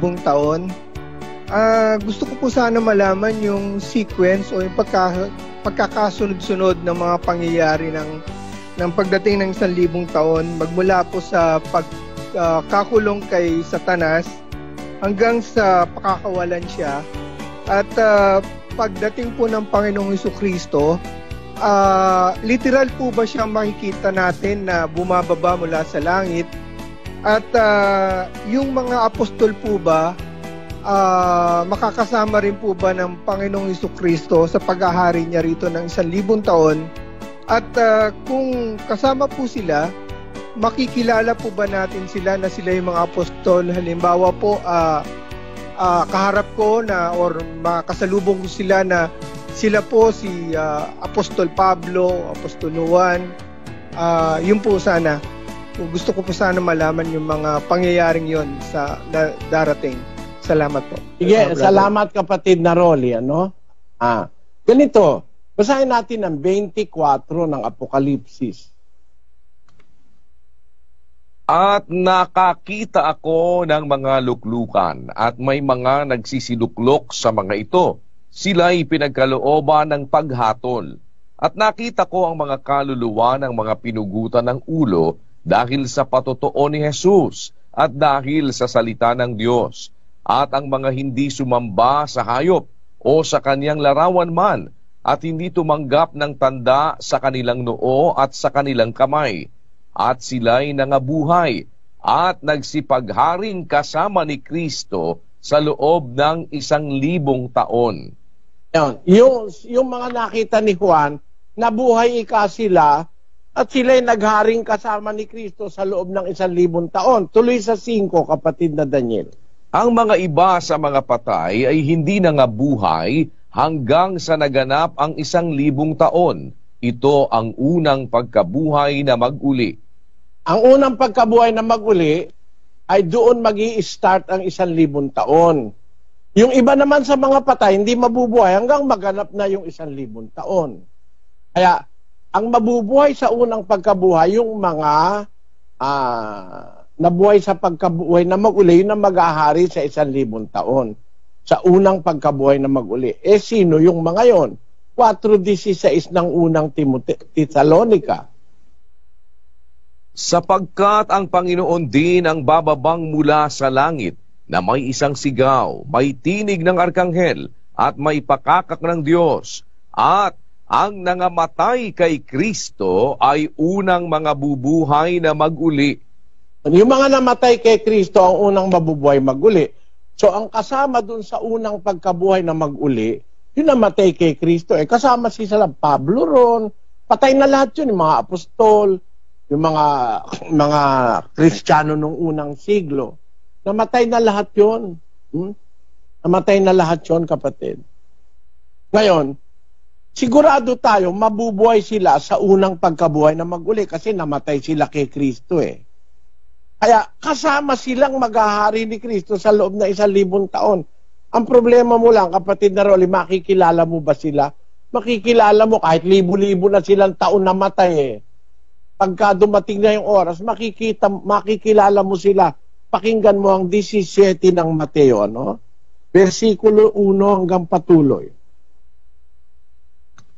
libong taon. Gusto ko po sana malaman yung sequence o yung pagkakasunod-sunod ng mga pangyayari ng pagdating ng 1,000 taon, magmula po sa pagkakulong kay Satanas hanggang sa pakakawalan siya, at pagdating po ng Panginoong Jesucristo. Literal po ba siya makikita natin na bumababa mula sa langit? At yung mga apostol po ba, makakasama rin po ba ng Panginoong Jesucristo sa paghahari niya rito ng 1,000 taon? At kung kasama po sila, makikilala po ba natin sila na sila yung mga apostol? Halimbawa po, kaharap ko na or makasalubong ko sila na sila po si Apostol Pablo, Apostol Juan. Yun po sana. Gusto ko po sana malaman yung mga pangyayaring yon sa darating. Salamat po. Sige, salamat kapatid na Rolly, ano? Ganito, basahin natin ang 24 ng Apokalipsis. At nakakita ako ng mga luklukan at may mga nagsisiluklok sa mga ito. Sila'y pinagkalooban ng paghatol. At nakita ko ang mga kaluluwa ng mga pinugutan ng ulo dahil sa patotoo ni Jesus at dahil sa salita ng Diyos. At ang mga hindi sumamba sa hayop o sa kanyang larawan man at hindi tumanggap ng tanda sa kanilang noo at sa kanilang kamay. At sila'y nangabuhay at nagsipagharing kasama ni Kristo sa loob ng 1,000 taon. Yung mga nakita ni Juan, nabuhay sila at sila'y nagharing kasama ni Kristo sa loob ng 1,000 taon. Tuloy sa 5, kapatid na Daniel. Ang mga iba sa mga patay ay hindi nangabuhay hanggang sa naganap ang 1,000 taon. Ito ang unang pagkabuhay na mag-uli. Ang unang pagkabuhay na mag-uli ay doon mag-i-start ang 1,000 taon. Yung iba naman sa mga patay, hindi mabubuhay hanggang maganap na yung 1,000 taon. Kaya, ang mabubuhay sa unang pagkabuhay, yung mga nabuhay sa pagkabuhay na mag-uli, yun ang mag-ahari sa 1,000 taon. Sa unang pagkabuhay na mag-uli. Sino yung mga yon? 4:16 ng unang Tesalonica. Sapagkat ang Panginoon din ang bababang mula sa langit, na may isang sigaw, may tinig ng arkanghel, at may pakakak ng Diyos, at ang nangamatay kay Kristo ay unang mga bubuhay na mag-uli. Yung mga namatay kay Kristo ang unang mabubuhay mag-uli. So ang kasama dun sa unang pagkabuhay na mag-uli, yung namatay kay Kristo, kasama si Pablo ron, patay na lahat yun, yung mga apostol, yung mga Kristiyano nung unang siglo. Namatay na lahat yun. Namatay na lahat yun, kapatid. Ngayon, sigurado tayo, mabubuhay sila sa unang pagkabuhay na mag-uli kasi namatay sila kay Kristo Kaya kasama silang maghahari ni Kristo sa loob na 1,000 taon. Ang problema mo lang, kapatid na Rolly, makikilala mo ba sila? Makikilala mo kahit libo-libo na silang taon namatay Pagka dumating na yung oras, makikilala mo sila. Pakinggan mo ang 17 ng Mateo, versikulo 1 hanggang patuloy.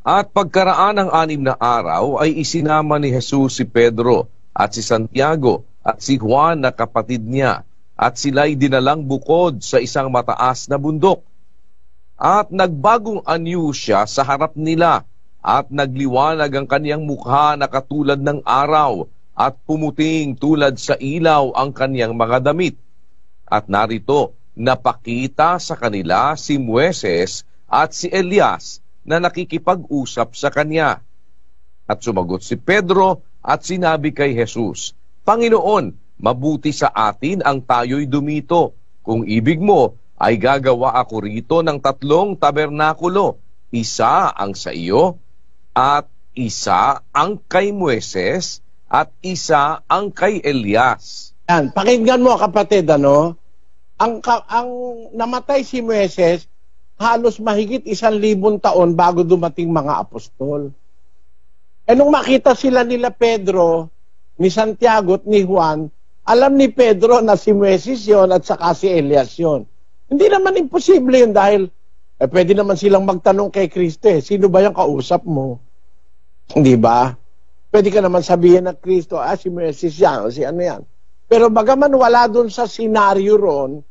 At pagkaraan ng 6 na araw ay isinama ni Jesus si Pedro at si Santiago at si Juan na kapatid niya, at sila'y dinalang bukod sa isang mataas na bundok. At nagbagong anyo siya sa harap nila, at nagliwanag ang kaniyang mukha na katulad ng araw, at pumuting tulad sa ilaw ang kaniyang mga damit. At narito, napakita sa kanila si Moises at si Elias na nakikipag-usap sa kanya. At sumagot si Pedro at sinabi kay Jesus, Panginoon, mabuti sa atin ang tayo'y dumito. Kung ibig mo, ay gagawa ako rito ng 3 tabernakulo. Isa ang sa iyo, at isa ang kay Moises, at isa ang kay Elias. Yan, pakinggan mo kapatid, ang namatay si Moises, halos mahigit 1,000 taon bago dumating mga apostol. Nung makita sila nila Pedro, ni Santiago at ni Juan, Alam ni Pedro na si Moises yun at saka si Elias yun. Hindi naman imposible yun dahil pwede naman silang magtanong kay Kristo sino ba yung kausap mo? Hindi ba? Pwede ka naman sabihin na Kristo, si Moises yan, o si ano yan. Pero bagaman wala dun sa senaryo ron,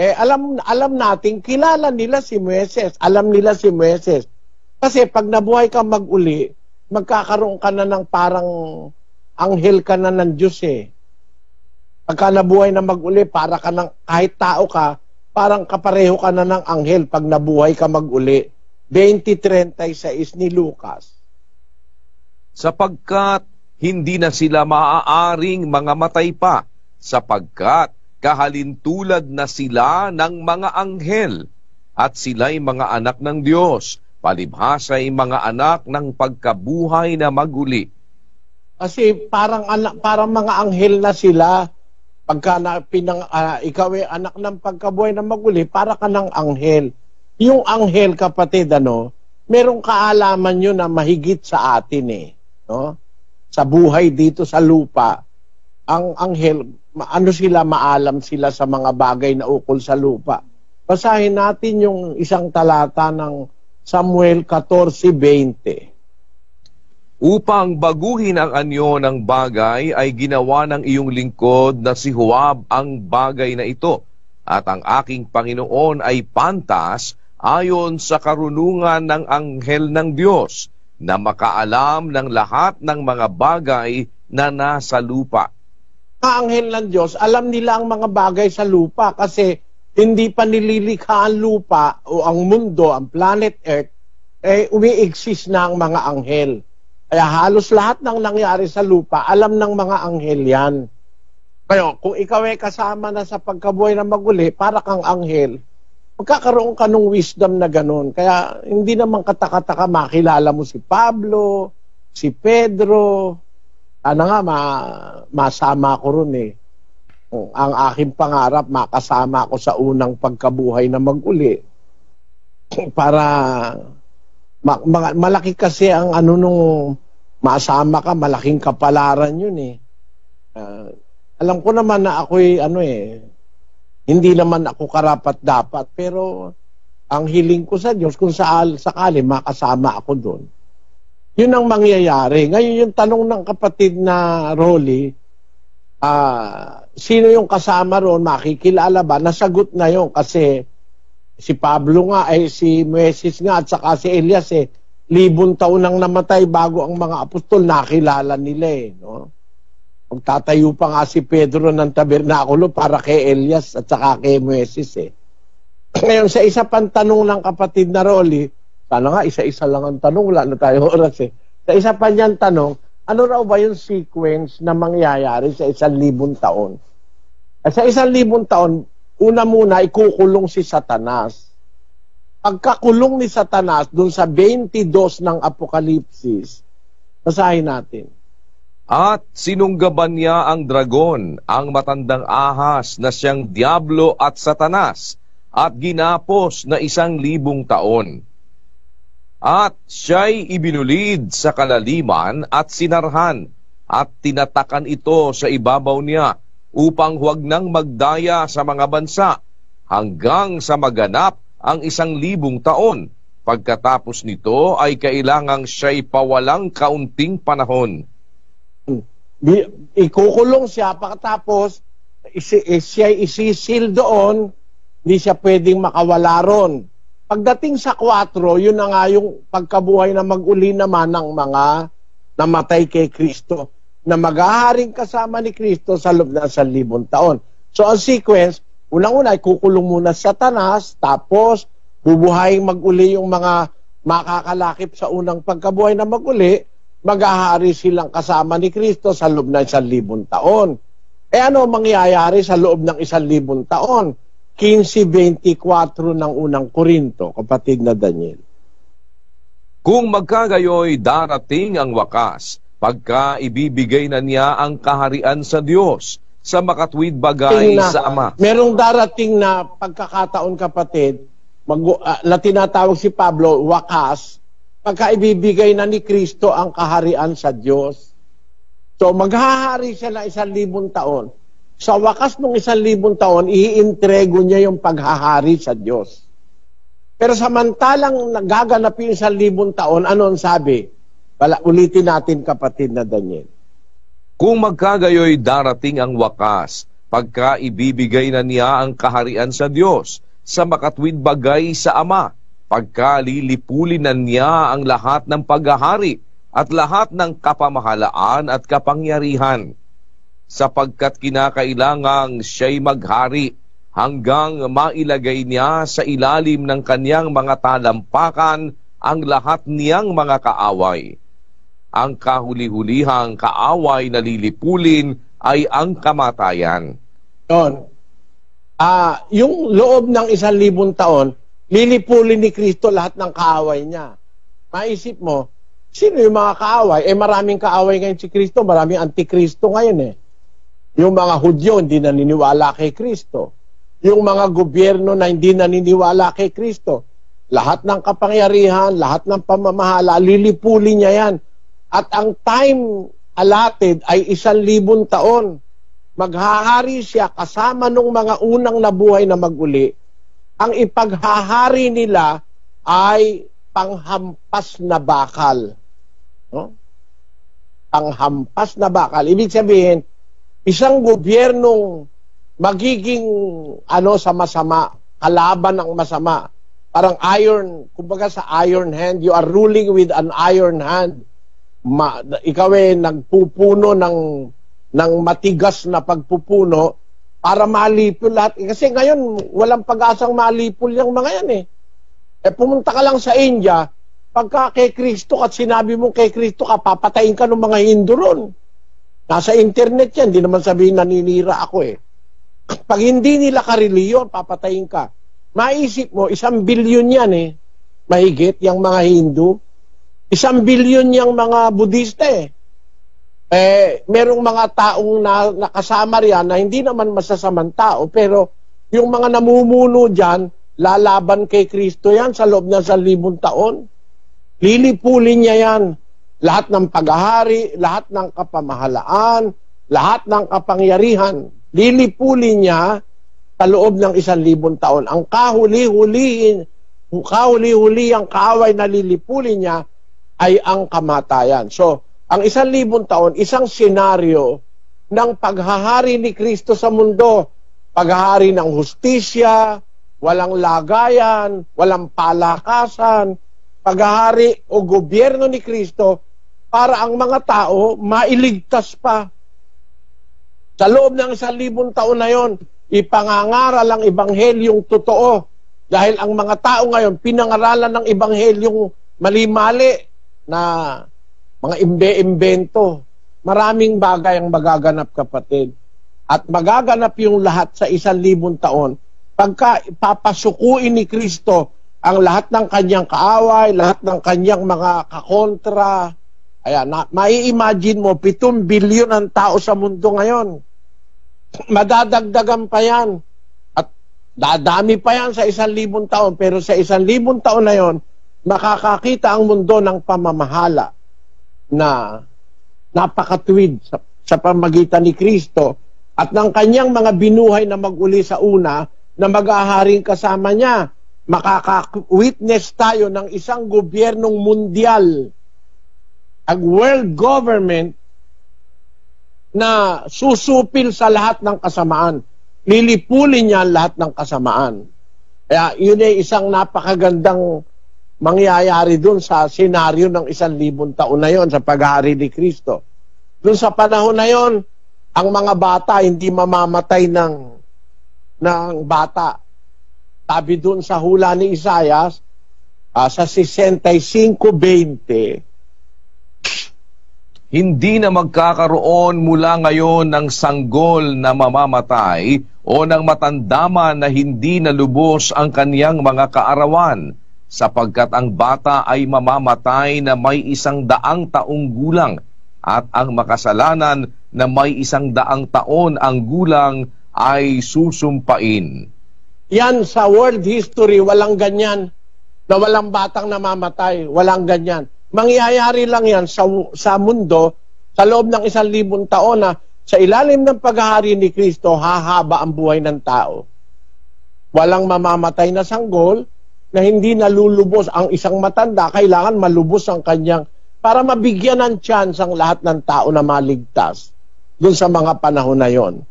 alam natin, kilala nila si Moises, alam nila si Moises. Kasi pag nabuhay ka mag-uli, magkakaroon ka na ng parang anghel ka na ng Diyos Pagka nabuhay na mag-uli, para ka ng, kahit tao ka, parang kapareho ka na ng anghel pag nabuhay ka mag-uli. 20:36 ni Lucas. Sapagkat hindi na sila maaaring mga matay pa, sapagkat kahalintulad na sila ng mga anghel, at sila'y mga anak ng Diyos, palibhasa'y mga anak ng pagkabuhay na maguli. Kasi parang mga anghel na sila. Pagka ikaw ay anak ng pagkabuhay na maguli, para ka ng anghel. Yung anghel, kapatid, merong kaalaman yun na mahigit sa atin no? Sa buhay dito sa lupa, ang anghel, maalam sila sa mga bagay na ukol sa lupa. Basahin natin yung isang talata ng Samuel 14:20. Upang baguhin ang anyo ng bagay ay ginawa ng iyong lingkod na si Joab ang bagay na ito, at ang aking Panginoon ay pantas ayon sa karunungan ng anghel ng Diyos, na makaalam ng lahat ng mga bagay na nasa lupa. Ang anghel ng Diyos, alam nila ang mga bagay sa lupa kasi hindi pa nililikha ang lupa o ang mundo, ang planet Earth, umi-exist na ang mga anghel. Kaya halos lahat ng nangyari sa lupa, alam ng mga anghel yan. Kaya kung ikaw ay kasama na sa pagkabuhay na maguli, para kang anghel, magkakaroon ka ng wisdom na ganun. Kaya hindi naman katakataka makilala mo si Pablo, si Pedro. Ano nga, masama ko ron Ang aking pangarap, makasama ko sa unang pagkabuhay na maguli. Para malaki kasi ang nung masama ka, malaking kapalaran yun alam ko naman na ako'y hindi naman ako karapat dapat, pero ang hiling ko sa Diyos kung sakali makasama ako doon. Yun ang mangyayari. Ngayon yung tanong ng kapatid na Rolly, sino yung kasama roon, makikilala ba? Nasagot na yun kasi si Pablo nga, si Moises nga, at saka si Elias, 1,000 taon nang namatay bago ang mga apostol, nakilala nila no? Magtatayo pa nga si Pedro ng tabernakulo para kay Elias at saka kay Moises Ngayon, sa isa pang tanong ng kapatid na Rolly, sana nga, isa-isa lang ang tanong, wala na tayo oras Sa isa pa niyang tanong, ano raw ba yung sequence na mangyayari sa 1,000 taon? At sa 1,000 taon, una muna, ikukulong si Satanas. Pagkakulong ni Satanas, dun sa 22 ng Apokalipsis, basahin natin. At sinunggaban niya ang dragon, ang matandang ahas na siyang Diablo at Satanas, at ginapos na 1,000 taon. At siya'y ibinulid sa kalaliman at sinarhan, at tinatakan ito sa ibabaw niya, upang huwag nang magdaya sa mga bansa, hanggang sa maganap ang 1,000 taon. Pagkatapos nito ay kailangang siya'y pawalang kaunting panahon. Ikukulong siya, pagkatapos siya'y isisil doon, hindi siya pwedeng makawala ron. Pagdating sa 4, yun na nga yung pagkabuhay na mag-uli naman ng mga namatay kay Kristo, na maghaharing kasama ni Kristo sa loob ng 1,000 taon. So ang sequence, unang-una, kukulong muna Satanas, tapos bubuhayin mag-uli yung mga makakalakip sa unang pagkabuhay na mag-uli, maghahari silang kasama ni Kristo sa loob ng 1,000 taon. Ano mangyayari sa loob ng 1,000 taon? 15:24 ng unang Korinto, kapatid na Daniel. Kung magkagayoy darating ang wakas, pagka ibibigay na niya ang kaharian sa Diyos, sa makatwid bagay sa Ama. Merong darating na pagkakataon, kapatid, na tinatawag si Pablo, wakas, pagka ibibigay na ni Kristo ang kaharian sa Diyos. So maghahari siya na 1,000 taon. sa wakas ng 1,000 taon, iintrego niya yung paghahari sa Diyos. Pero samantalang nagaganap yung 1,000 taon, ano ang sabi? Ulitin natin, kapatid na Daniel. Kung magkagayoy darating ang wakas, pagka ibibigay na niya ang kaharian sa Diyos, sa makatwid bagay sa Ama, pagka lilipulin na niya ang lahat ng paghahari at lahat ng kapamahalaan at kapangyarihan, sapagkat kinakailangang siya'y maghari hanggang mailagay niya sa ilalim ng kanyang mga talampakan ang lahat niyang mga kaaway. Ang kahuli-hulihang kaaway na lilipulin ay ang kamatayan. Yung loob ng 1,000 taon, lilipulin ni Kristo lahat ng kaaway niya. Maisip mo, sino yung mga kaaway? Maraming kaaway ngayon si Kristo, maraming antikristo ngayon Yung mga Hudyo hindi naniniwala kay Kristo. Yung mga gobyerno na hindi naniniwala kay Kristo. Lahat ng kapangyarihan, lahat ng pamamahala, lilipulin niya yan. At ang time allotted ay 1,000 taon. Maghahari siya kasama nung mga unang nabuhay na maguli. Ang ipaghahari nila ay panghampas na bakal. No? Panghampas na bakal. Ibig sabihin, isang gobyernong magiging sa masama, kalaban ng masama. Parang iron, kumbaga sa iron hand, you are ruling with an iron hand. Ikaw nagpupuno ng matigas na pagpupuno para malipol lahat. Kasi ngayon, walang pag-asang malipol yung mga yan pumunta ka lang sa India, pagka kay Kristo at sinabi mo kay Kristo ka, papatayin ka ng mga Hindu ron. Nasa internet yan, di naman sabihin naninira ako Pag hindi nila kareliyon, papatayin ka. Maisip mo, 1 bilyon yan mahigit yung mga Hindu. 1 bilyon yung mga Budista merong mga taong nakasama riyan na hindi naman masasamang tao, pero yung mga namumuno dyan, lalaban kay Kristo yan sa loob ng 1,000 taon. Lilipulin niya yan. Lahat ng paghahari, lahat ng kapamahalaan, lahat ng kapangyarihan, lilipulin niya sa loob ng 1,000 taon. Ang kahuli-huli ang kaaway na lilipulin niya ay ang kamatayan. So, ang 1,000 taon, isang senaryo ng paghahari ni Kristo sa mundo. Paghahari ng hustisya, walang lagayan, walang palakasan, paghahari o gobyerno ni Kristo para ang mga tao mailigtas pa. Sa loob ng 1,000 taon na yon, ipangangaral ang ebanghelyong totoo. Dahil ang mga tao ngayon, pinangaralan ng ebanghelyong mali-mali na mga imbe-imbento. Maraming bagay ang magaganap, kapatid. At magaganap yung lahat sa 1,000 taon pagka ipapasukuin ni Kristo ang lahat ng kanyang kaaway, lahat ng kanyang mga kakontra. Ayan, mai-imagine mo, 7 bilyon ang tao sa mundo ngayon. Madadagdagan pa yan. At dadami pa yan sa 1,000 taon. Pero sa 1,000 taon na yon, makakakita ang mundo ng pamamahala na napakatuwid sa pamagitan ni Kristo at ng kanyang mga binuhay na mag-uli sa una na mag-aharing kasama niya. Makaka-witness tayo ng isang gobyernong mundial, ang world government na susupil sa lahat ng kasamaan. Lilipulin niya lahat ng kasamaan. Kaya yun ay isang napakagandang mangyayari dun sa senaryo ng 1,000 taon na yon sa paghahari ni Kristo. Dun sa panahon na yon, ang mga bata hindi mamamatay ng bata. Sabi dun sa hula ni Isaias, sa 65:20, hindi na magkakaroon mula ngayon ng sanggol na mamamatay o ng matandama na hindi nalubos ang kaniyang mga kaarawan, sapagkat ang bata ay mamamatay na may 100 taong gulang at ang makasalanan na may 100 taon ang gulang ay susumpain. Yan sa world history, walang ganyan na walang batang namamatay, walang ganyan. Mangyayari lang yan sa mundo sa loob ng 1,000 taon na Sa ilalim ng paghahari ni Kristo, hahaba ang buhay ng tao. Walang mamamatay na sanggol na hindi nalulubos. Ang isang matanda, kailangan malubos ang kanyang, para mabigyan ng chance ang lahat ng tao na maligtas dun sa mga panahon na yon.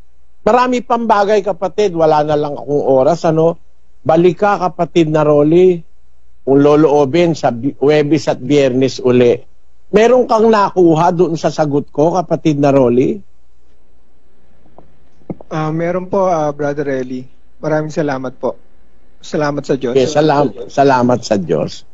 Marami pang bagay, kapatid. Wala na lang akong oras. Balik ka, kapatid na Rolly, kung loloobin sa Huwebes at Biyernes uli. Meron kang nakuha doon sa sagot ko, kapatid na Rolly? Meron po, Brother Eli. Maraming salamat po. Salamat sa Diyos. Okay, salamat sa Diyos.